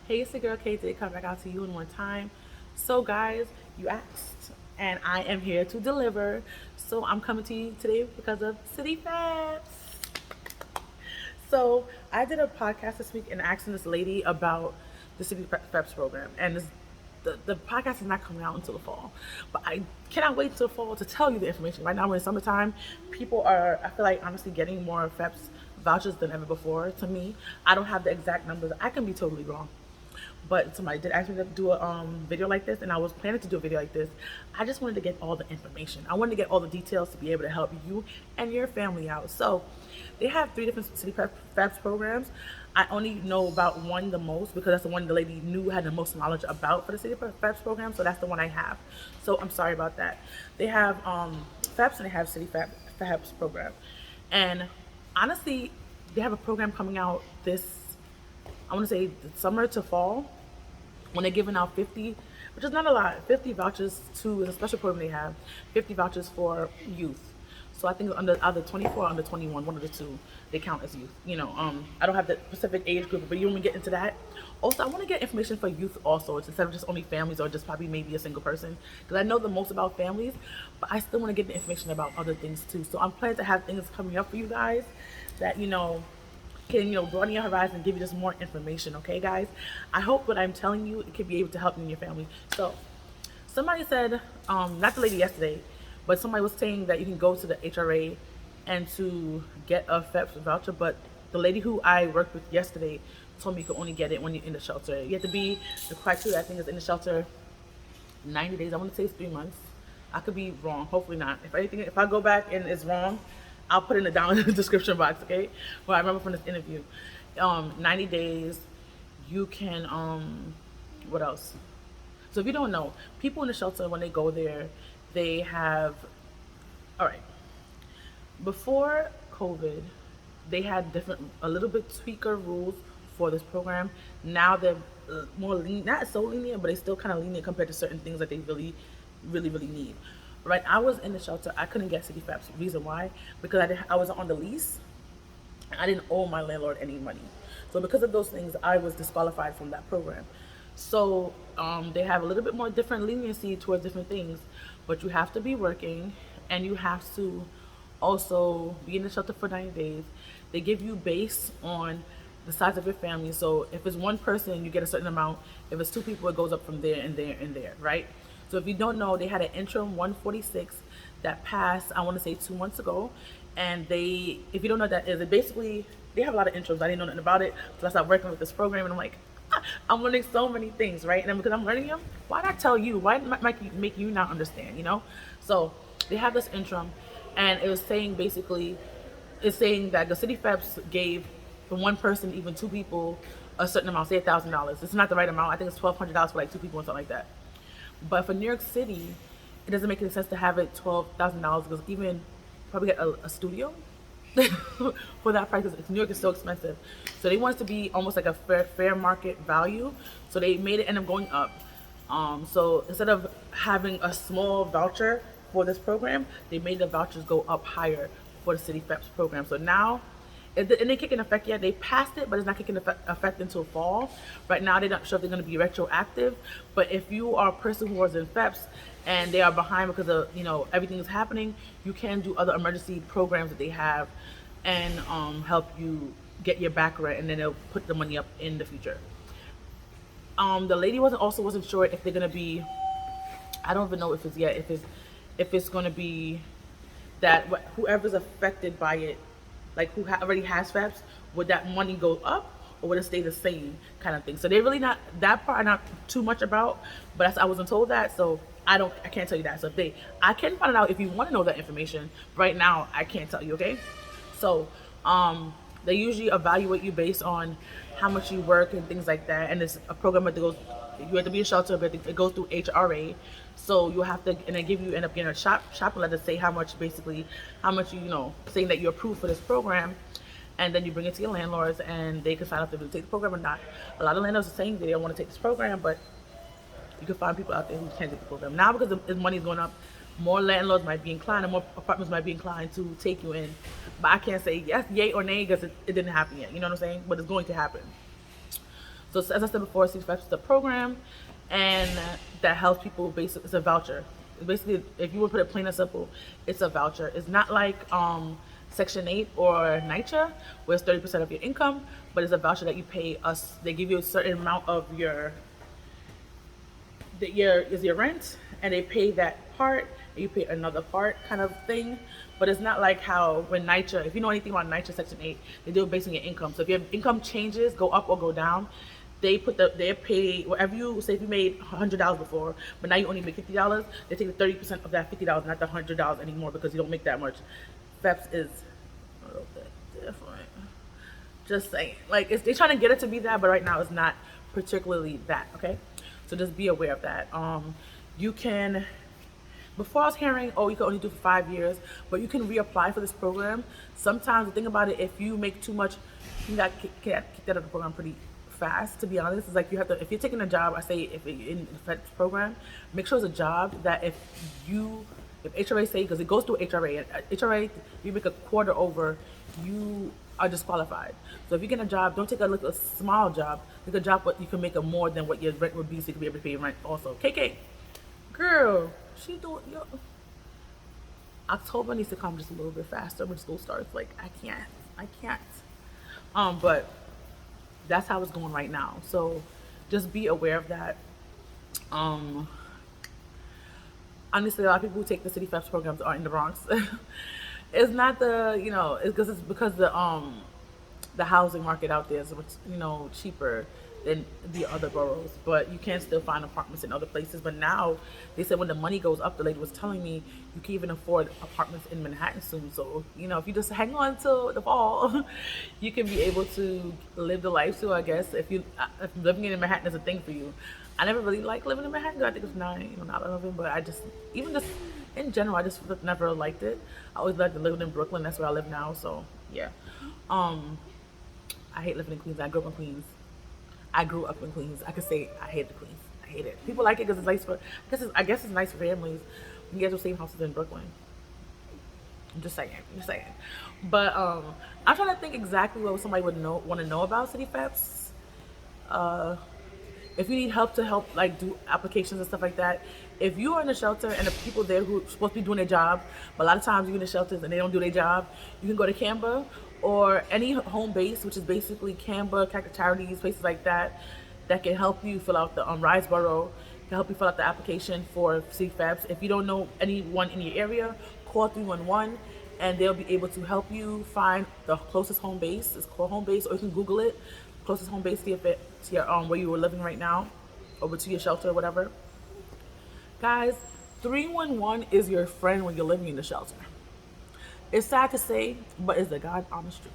Hey, it's the girl Kdiddavis coming back out to you in one time. So, guys, you asked, and I am here to deliver. So, I'm coming to you today because of CityFhePs. So, I did a podcast this week and asking this lady about the CityFhePs program, and the podcast is not coming out until the fall. But I cannot wait till the fall to tell you the information. Right now, we're in summertime. People are, I feel like, honestly, getting more FHEPS vouchers than ever before. To me, I don't have the exact numbers. I can be totally wrong, but somebody did ask me to do a video like this, and I was planning to do a video like this. I just wanted to get all the information. I wanted to get all the details to be able to help you and your family out. So they have three different CityFhePs programs. I only know about one the most because that's the one the lady knew had the most knowledge about for the CityFhePs program. So that's the one I have. So I'm sorry about that. They have FHEPS and they have CityFhePs program. And honestly, they have a program coming out this, I want to say, summer to fall, when they're giving out 50, which is not a lot, 50 vouchers to a special program they have, 50 vouchers for youth. So I think under either 24 or under 21, one of the two, they count as youth. I don't have the specific age group, but you want me to get into that. Also, I want to get information for youth also, instead of just only families or just probably maybe a single person. Because I know the most about families, but I still want to get the information about other things too. So I'm planning to have things coming up for you guys that, can broaden your horizon and give you just more information. Okay, guys, I hope what I'm telling you, it can be able to help you and your family. So somebody said, not the lady yesterday, but somebody was saying that you can go to the HRA and to get a FHEPS voucher, but the lady who I worked with yesterday told me you could only get it when you're in the shelter. You have to be, the criteria I think is in the shelter 90 days. I want to say it's 3 months. I could be wrong. Hopefully not. If I go back and it's wrong, I'll put it down in the description box, okay? Well, I remember from this interview. 90 days, you can, what else? So if you don't know, people in the shelter, when they go there, they have, all right, before COVID, they had a little bit tweaker rules for this program. Now they're more lenient, not so lenient, but they still kind of lenient compared to certain things that they really, really, really need. Right, I was in the shelter. I couldn't get CityFhePs. Reason why? Because I wasn't on the lease. I didn't owe my landlord any money. So because of those things, I was disqualified from that program. So they have a little bit more different leniency towards different things, but you have to be working, and you have to also be in the shelter for 90 days. They give you based on the size of your family. So if it's one person, you get a certain amount. If it's two people, it goes up from there and there and there, right? So if you don't know, they had an interim 146 that passed, I want to say 2 months ago. And if you don't know what that is, it basically, they have a lot of interims. I didn't know nothing about it. So I started working with this program, and I'm like, I'm learning so many things, right? And then because I'm learning them, why not tell you? Why make you not understand? So they have this interim, and it was saying basically, it's saying that the CityFhePs gave the one person, even two people, a certain amount, say $1,000. It's not the right amount. I think it's $1,200 for like two people or something like that. But for New York City, it doesn't make any sense to have it $12,000 because even probably get a studio for that price because New York is so expensive. So they want it to be almost like a fair market value. So they made it end up going up. So instead of having a small voucher for this program, they made the vouchers go up higher for the CityFhePs program. So now, it didn't kick in effect yet. They passed it, but it's not kicking effect until fall. Right now, they're not sure if they're going to be retroactive. But if you are a person who was in FHEPS and they are behind because of everything is happening, you can do other emergency programs that they have and help you get your back rent, and then they'll put the money up in the future. The lady wasn't sure if they're going to be. I don't even know if it's yet. If it's going to be that whoever's affected by it, like who already has FHEPS, would that money go up or would it stay the same kind of thing? So they're really not, that part not too much about, but I wasn't told that, so I can't tell you that. So I can find it out if you want to know that information. Right now, I can't tell you, okay? So they usually evaluate you based on how much you work and things like that, and it's a program that goes, you have to be a shelter, but it goes through HRA. So you have to, and they end up getting a shopping letter, say how much saying that you're approved for this program, and then you bring it to your landlords, and they can sign up to take the program or not. A lot of landlords are saying they don't want to take this program, but you can find people out there who can take the program. Now, because the money is going up, more landlords might be inclined, and more apartments might be inclined to take you in. But I can't say yes, yay or nay, because it didn't happen yet. You know what I'm saying? But it's going to happen. So So as I said before, CityFhePs is a program, and that helps people. Basically, it's a voucher. Basically, if you would put it plain and simple, it's a voucher. It's not like Section 8 or NYCHA, where it's 30% of your income, but it's a voucher that you pay us. They give you a certain amount of your rent, and they pay that part, and you pay another part, kind of thing. But it's not like how when NYCHA, if you know anything about NYCHA Section 8, they do it based on your income. So if your income changes, go up or go down, they pay whatever you say. If you made $100 before, but now you only make $50, they take the 30% of that $50, not the $100 anymore, because you don't make that much. FHEPS is a little bit different. Just saying, like they're trying to get it to be that, but right now it's not particularly that. Okay, so just be aware of that. You can. Before I was hearing, oh, you can only do for 5 years, but you can reapply for this program. Sometimes the thing about it, if you make too much, you got kicked out of the program pretty fast. To be honest, it's like you have to. If you're taking a job, I say if you're in the FHEPS program, make sure it's a job that if HRA say, because it goes through HRA, and HRA, you make a quarter over, you are disqualified. So if you get a job, don't take a small job. Take a job what you can make a more than what your rent would be, so you can be able to pay rent also. KK, girl, she doing yo. October needs to come just a little bit faster when school starts. Like I can't. But that's how it's going right now. So just be aware of that. Honestly, a lot of people who take the CityFhePs programs are in the Bronx. It's not it's because the housing market out there is cheaper than the other boroughs, but you can still find apartments in other places. But now they said when the money goes up, the lady was telling me you can even afford apartments in Manhattan soon. So if you just hang on till the fall, you can be able to live the life too. I guess if living in Manhattan is a thing for you. I never really liked living in Manhattan. I think it's not living, but I just in general, I just never liked it. I always liked living in Brooklyn. That's where I live now. So yeah, I hate living in Queens. I grew up in Queens. I grew up in Queens. I could say I hate the Queens. I hate it. People like it because it's nice for. I guess it's nice for families. We get the same houses in Brooklyn. I'm just saying. But I'm trying to think exactly what somebody would want to know about CityFhePs. If you need help to like do applications and stuff like that, if you are in a shelter and the people there who are supposed to be doing their job, but a lot of times you're in the shelters and they don't do their job, you can go to Canva or any home base, which is basically Canva, Cactus Charities, places like that can help you fill out the Riseboro, can help you fill out the application for CityFhePs. If you don't know anyone in your area, call 311 and they'll be able to help you find the closest home base. It's called home base, or you can Google it. Closest home base to your where you were living right now, over to your shelter or whatever. Guys, 311 is your friend when you're living in the shelter. It's sad to say, but it's the God honest truth.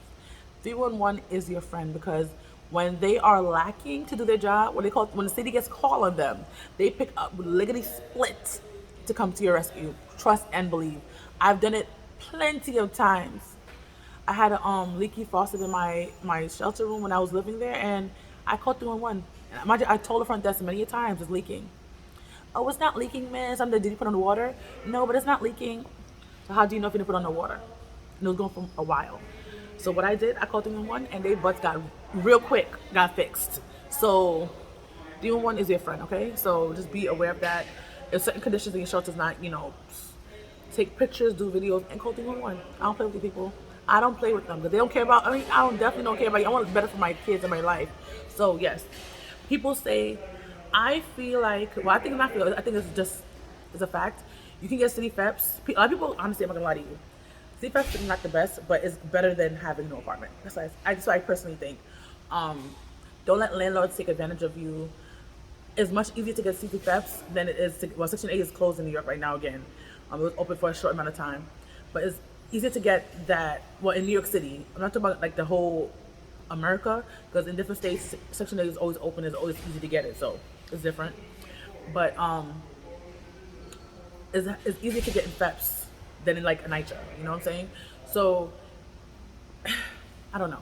311 is your friend because when they are lacking to do their job, when the city gets call on them, they pick up lickety split to come to your rescue. Trust and believe. I've done it plenty of times. I had a leaky faucet in my shelter room when I was living there, and I called 311. I told the front desk many times it's leaking. Oh, it's not leaking, man. Something did you put on the water? No, but it's not leaking. So how do you know if you didn't put on the water? And it was going for a while. So what I did, I called 311, and they butts got real quick, got fixed. So 311 is your friend, okay? So just be aware of that. If certain conditions in your shelter is not, take pictures, do videos, and call 311. I don't play with these people. I don't play with them because they don't care about. I definitely don't care about you. I want what's better for my kids and my life. So yes, people say, I feel like. Well, I think it's a fact. You can get CityFhePs. A lot of people, honestly, I'm not gonna lie to you. CityFhePs is not the best, but it's better than having no apartment. That's what I personally think. Don't let landlords take advantage of you. It's much easier to get CityFhePs than it is to. Section 8 is closed in New York right now again. It was open for a short amount of time, but it's easier to get that. Well, in New York City, I'm not talking about like the whole America, because in different states, Section 8 is always open. It's always easy to get it, so it's different. But it's easier to get in FHEPS than in like a NYCHA. You know what I'm saying? So I don't know.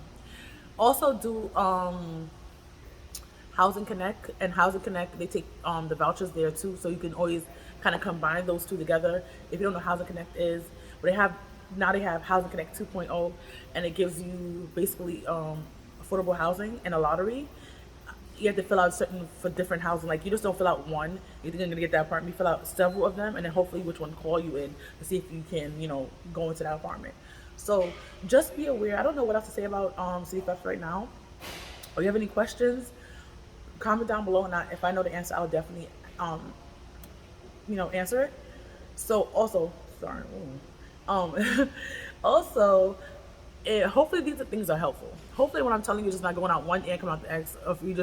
Also do Housing Connect, and Housing Connect, they take the vouchers there too, so you can always kind of combine those two together. If you don't know what Housing Connect is, but they have Housing Connect 2.0, and it gives you basically affordable housing and a lottery. you have to fill out certain for different housing. Like, you just don't fill out one. You think you're gonna get that apartment. You fill out several of them, and then hopefully which one call you in to see if you can, go into that apartment. So just be aware. I don't know what else to say about CityFheps right now. Or you have any questions? Comment down below, and if I know the answer, I'll definitely answer it. So also, sorry. Also, hopefully these things are helpful. Hopefully what I'm telling you is just not going out one ear and coming out the X. If you just